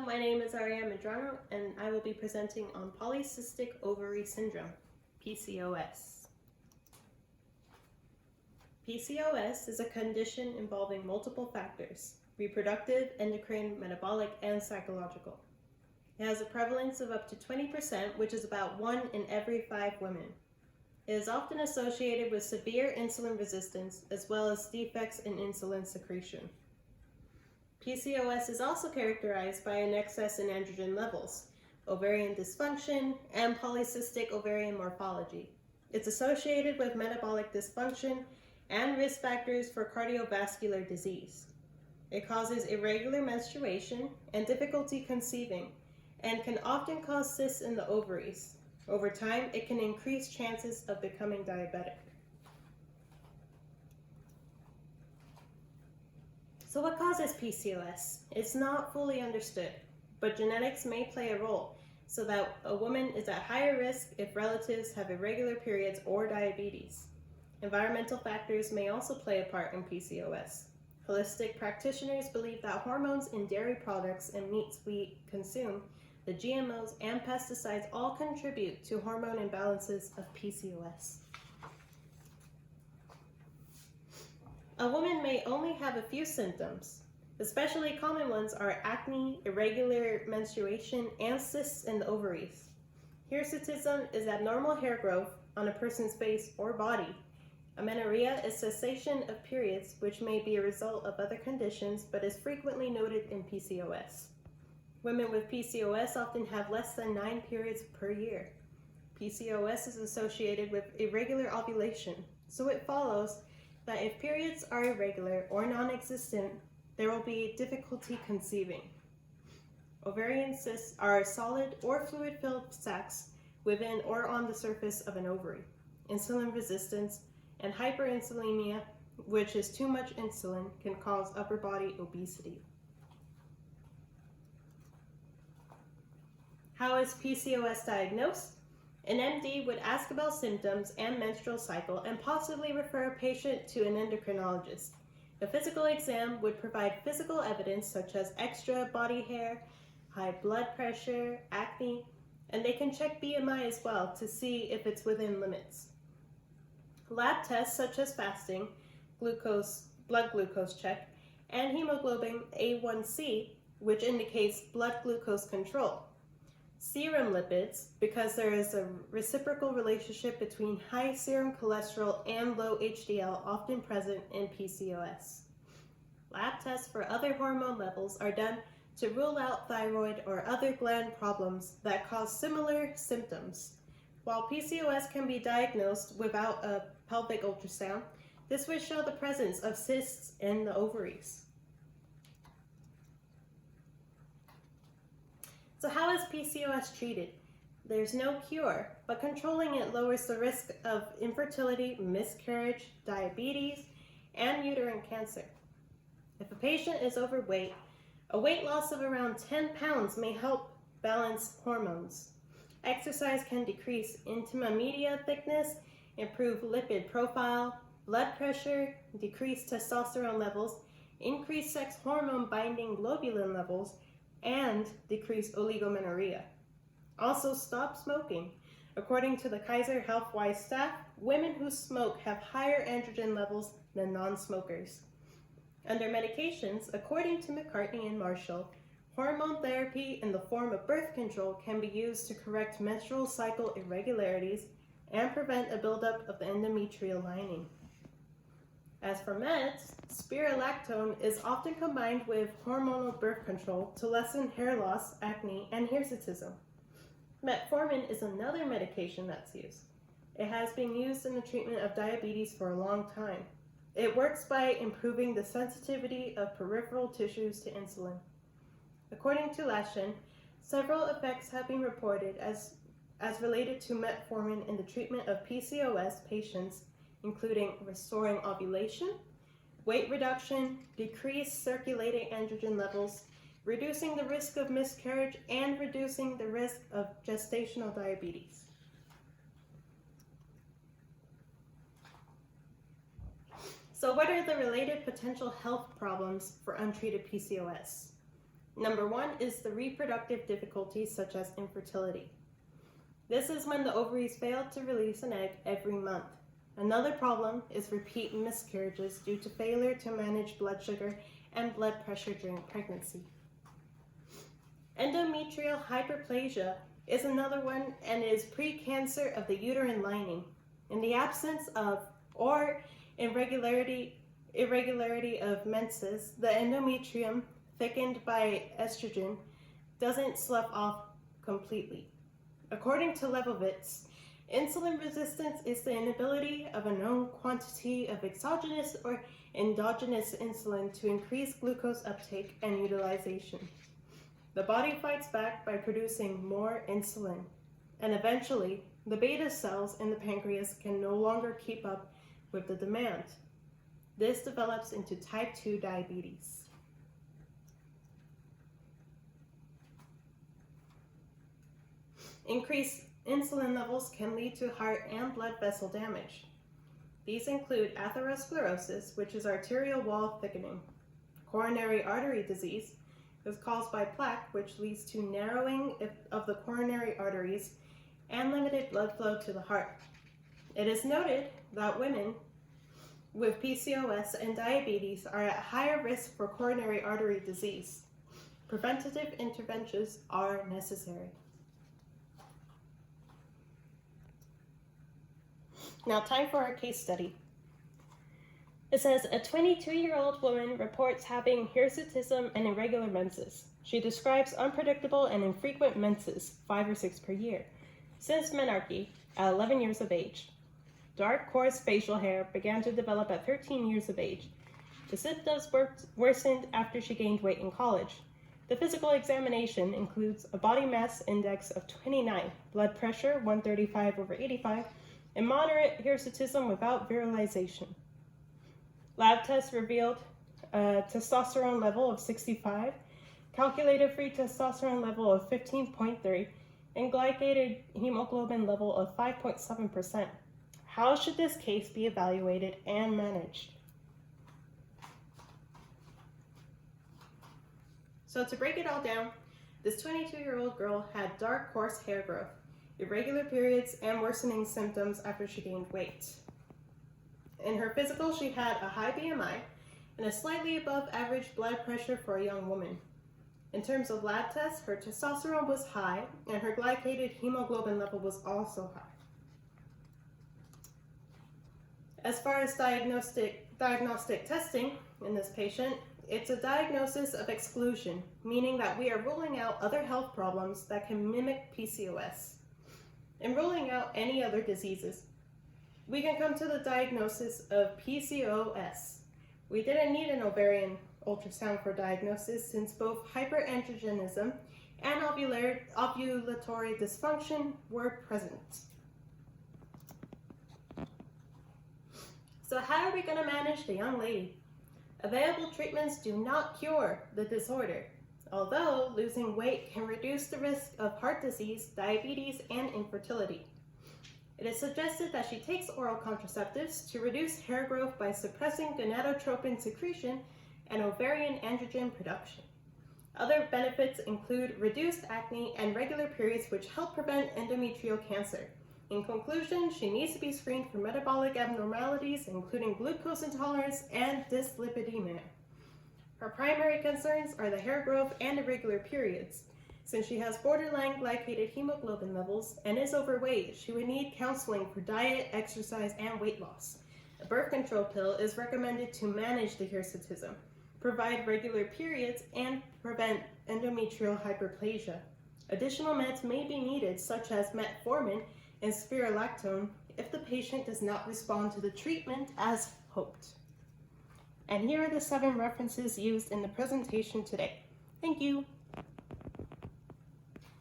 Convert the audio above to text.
my name is Aria Medrano, and I will be presenting on polycystic ovary syndrome, PCOS. PCOS is a condition involving multiple factors: reproductive, endocrine, metabolic, and psychological. It has a prevalence of up to 20%, which is about 1 in every 5 women. It is often associated with severe insulin resistance as well as defects in insulin secretion. PCOS is also characterized by an excess in androgen levels, ovarian dysfunction, and polycystic ovarian morphology. It's associated with metabolic dysfunction and risk factors for cardiovascular disease. It causes irregular menstruation and difficulty conceiving, and can often cause cysts in the ovaries. Over time, it can increase chances of becoming diabetic. So what causes PCOS? It's not fully understood, but genetics may play a role so that a woman is at higher risk if relatives have irregular periods or diabetes. Environmental factors may also play a part in PCOS. Holistic practitioners believe that hormones in dairy products and meats we consume, the GMOs and pesticides all contribute to hormone imbalances of PCOS. A woman may only have a few symptoms. Especially common ones are acne, irregular menstruation, and cysts in the ovaries. Hirsutism is abnormal hair growth on a person's face or body. Amenorrhea is cessation of periods, which may be a result of other conditions but is frequently noted in PCOS. Women with PCOS often have less than 9 periods per year. PCOS is associated with irregular ovulation, so it follows that if periods are irregular or non-existent, there will be difficulty conceiving. Ovarian cysts are solid or fluid-filled sacs within or on the surface of an ovary. Insulin resistance and hyperinsulinemia, which is too much insulin, can cause upper body obesity. How is PCOS diagnosed? An MD would ask about symptoms and menstrual cycle and possibly refer a patient to an endocrinologist. A physical exam would provide physical evidence such as extra body hair, high blood pressure, acne, and they can check BMI as well to see if it's within limits. Lab tests such as fasting, blood glucose check, and hemoglobin A1C, which indicates blood glucose control. Serum lipids, because there is a reciprocal relationship between high serum cholesterol and low HDL often present in PCOS. Lab tests for other hormone levels are done to rule out thyroid or other gland problems that cause similar symptoms. While PCOS can be diagnosed without a pelvic ultrasound, this would show the presence of cysts in the ovaries. So how is PCOS treated? There's no cure, but controlling it lowers the risk of infertility, miscarriage, diabetes, and uterine cancer. If a patient is overweight, a weight loss of around 10 pounds may help balance hormones. Exercise can decrease intima media thickness, improve lipid profile, blood pressure, decrease testosterone levels, increase sex hormone binding globulin levels, and decrease oligomenorrhea. Also, stop smoking. According to the Kaiser HealthWise staff, women who smoke have higher androgen levels than non-smokers. Under medications, according to McCartney and Marshall, hormone therapy in the form of birth control can be used to correct menstrual cycle irregularities and prevent a buildup of the endometrial lining. As for meds, spironolactone is often combined with hormonal birth control to lessen hair loss, acne, and hirsutism. Metformin is another medication that's used. It has been used in the treatment of diabetes for a long time. It works by improving the sensitivity of peripheral tissues to insulin. According to Lashin, several effects have been reported as related to metformin in the treatment of PCOS patients, including restoring ovulation, weight reduction, decreased circulating androgen levels, reducing the risk of miscarriage, and reducing the risk of gestational diabetes. So what are the related potential health problems for untreated PCOS? Number 1 is the reproductive difficulties such as infertility. This is when the ovaries fail to release an egg every month. Another problem is repeat miscarriages due to failure to manage blood sugar and blood pressure during pregnancy. Endometrial hyperplasia is another one and is precancer of the uterine lining. In the absence of or irregularity of menses, the endometrium, thickened by estrogen, doesn't slough off completely. According to Leibovitz, insulin resistance is the inability of a known quantity of exogenous or endogenous insulin to increase glucose uptake and utilization. The body fights back by producing more insulin, and eventually, the beta cells in the pancreas can no longer keep up with the demand. This develops into type 2 diabetes. Increased insulin levels can lead to heart and blood vessel damage. These include atherosclerosis, which is arterial wall thickening. Coronary artery disease is caused by plaque, which leads to narrowing of the coronary arteries and limited blood flow to the heart. It is noted that women with PCOS and diabetes are at higher risk for coronary artery disease. Preventative interventions are necessary. Now, time for our case study. It says, a 22-year-old woman reports having hirsutism and irregular menses. She describes unpredictable and infrequent menses, 5 or 6 per year, since menarche at 11 years of age. Dark, coarse facial hair began to develop at 13 years of age. The symptoms worsened after she gained weight in college. The physical examination includes a body mass index of 29, blood pressure 135/85, and moderate hirsutism without virilization. Lab tests revealed a testosterone level of 65, calculated free testosterone level of 15.3, and glycated hemoglobin level of 5.7%. How should this case be evaluated and managed? So to break it all down, this 22-year-old girl had dark, coarse hair growth, irregular periods, and worsening symptoms after she gained weight. In her physical, she had a high BMI and a slightly above average blood pressure for a young woman. In terms of lab tests, her testosterone was high and her glycated hemoglobin level was also high. As far as diagnostic testing in this patient, it's a diagnosis of exclusion, meaning that we are ruling out other health problems that can mimic PCOS and ruling out any other diseases. We can come to the diagnosis of PCOS. We didn't need an ovarian ultrasound for diagnosis since both hyperandrogenism and ovulatory dysfunction were present. So how are we going to manage the young lady? Available treatments do not cure the disorder, although losing weight can reduce the risk of heart disease, diabetes, and infertility. It is suggested that she takes oral contraceptives to reduce hair growth by suppressing gonadotropin secretion and ovarian androgen production. Other benefits include reduced acne and regular periods, which help prevent endometrial cancer. In conclusion, she needs to be screened for metabolic abnormalities, including glucose intolerance and dyslipidemia. Her primary concerns are the hair growth and irregular periods. Since she has borderline glycated hemoglobin levels and is overweight, she would need counseling for diet, exercise, and weight loss. A birth control pill is recommended to manage the hirsutism, provide regular periods, and prevent endometrial hyperplasia. Additional meds may be needed, such as metformin and spironolactone, if the patient does not respond to the treatment as hoped. And here are the 7 references used in the presentation today. Thank you.